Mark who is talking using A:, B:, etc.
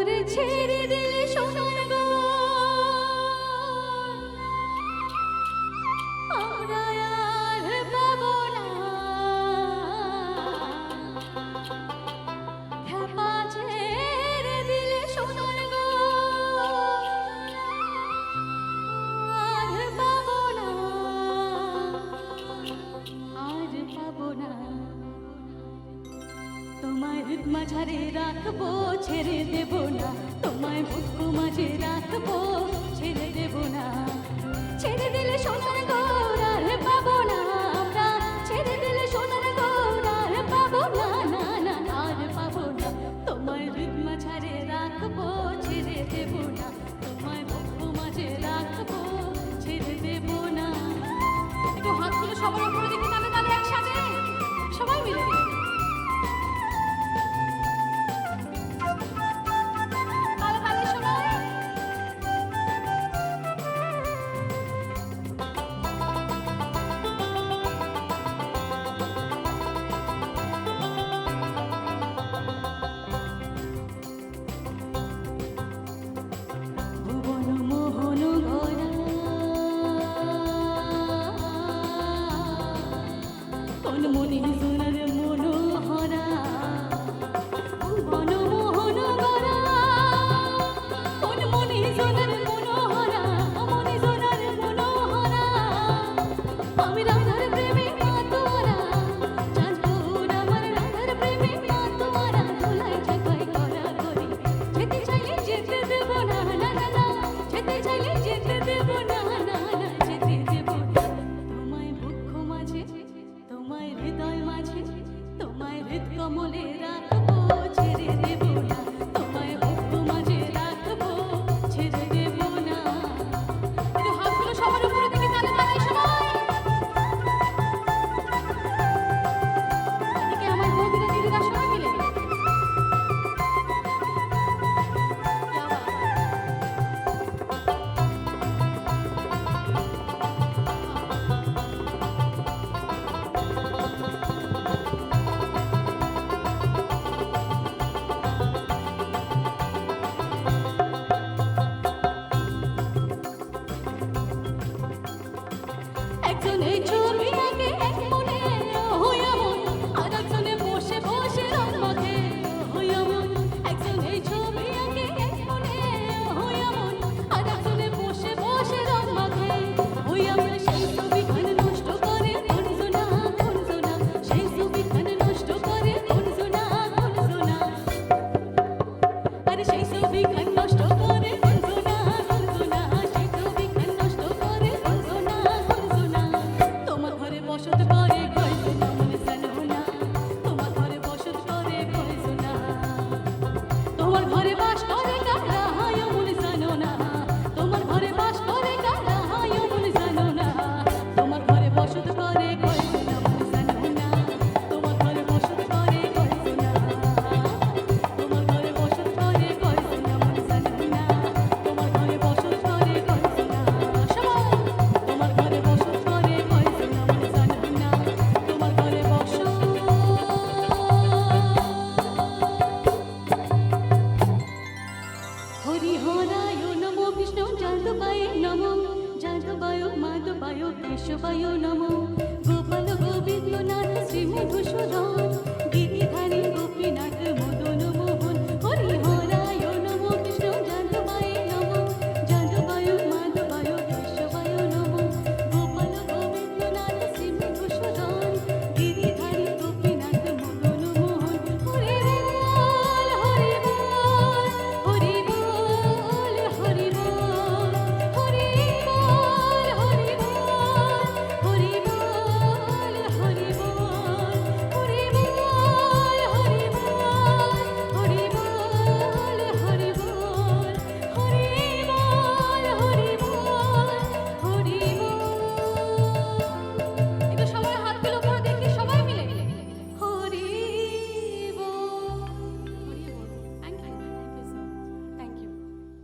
A: ছেড়ে দিলে সোনার গো আমরা আর পাবো না খেপা ছেড়ে দিলে সোনার গো আর পাবো না আর পাবো না তোমায় হৃদ মাঝারে রাখবো ছেড়ে দেব না তোমায় বুক মাঝে রাখবো ছেড়ে দেব না ছেড়ে দিলে সোনার গৌর আর পাবো না আমরা ছেড়ে দিলে সোনার গৌর আর পাবো না না না আর পাবো না তোমায় হৃদ মাঝারে রাখবো ছেড়ে দেব না তোমায় বুক মাঝে রাখবো ছেড়ে দেব না একটু হাতগুলো সবার উপরে দিকে তাহলে তাহলে একসাথে সবাই মিলে মনে সোনার মনোহরা মনমোহন গরা কোন মনে সোনার মনোহরা মনে সোনার মনোহরা আমি রাধার প্রেমে মাতোয়ারা চাঁদপুর আমার রাধার প্রেমে মাতোয়ারা ধুলাই ঝাঁকাই করা করি যেতে চাইলে যেতে দেব না না না না যেতে চাইলে যেতে দেব না না না যেতে দেব না তোমায় বুক মাঝে তোমায় হৃদয় মাঝে তোমায় হৃদ কমলে রাখবো ছেড়ে দেব না তোমায় বুক মাঝে রাখবো ছেড়ে দেব না একটু হাতগুলো সবার উপরে দিকে তালে তালে সবাই এদিকে আমার বৌদিরা দিদিরা সবাই মিলে একজনে ছবি আঁকে এক মনে হইয়া মন আর একজনে বসে বসে রং মাখে হইয়া মন একজনে ছবি আঁকে এক মনে হইয়া মন আর একজনে বসে বসে রং মাখে হইয়া মন সেই ছবিখান নষ্ট করে কোন সোনা সেই ছবিখান নষ্ট করে কোন সোনা আরে সেই ছবিখান নষ্ট করে কোন সোনা সেই ছবিখান নষ্ট করে কোন সোনা তোমার ঘরে বসত করে কই সোনা মনে জানো না তোমার ঘরে বসত করে কই সোনা তোমার ঘরে বাস করে কারা হায় মনে জানো না তোমার ঘরে বাস করে কারা হায় মনে জানো না তোমার ঘরে বসত করে কই সোনা মনে জানো না তোমার ঘরে বসত করে কই সোনা তোমার ঘরে বসত করে কই সোনা মনে জানো না তোমার ঘরে বসত করে কই সোনা সবাই তোমার ঘরে বসত করে কই সোনা মনে জানো না তোমার ঘরে বসত হরি হরায় নমো কৃষ্ণ যাদবায় নমো যাদবায় মাধবায় কেশবায় নমো গোপাল গোবিন্দ নাথ শ্রী মধুসূদন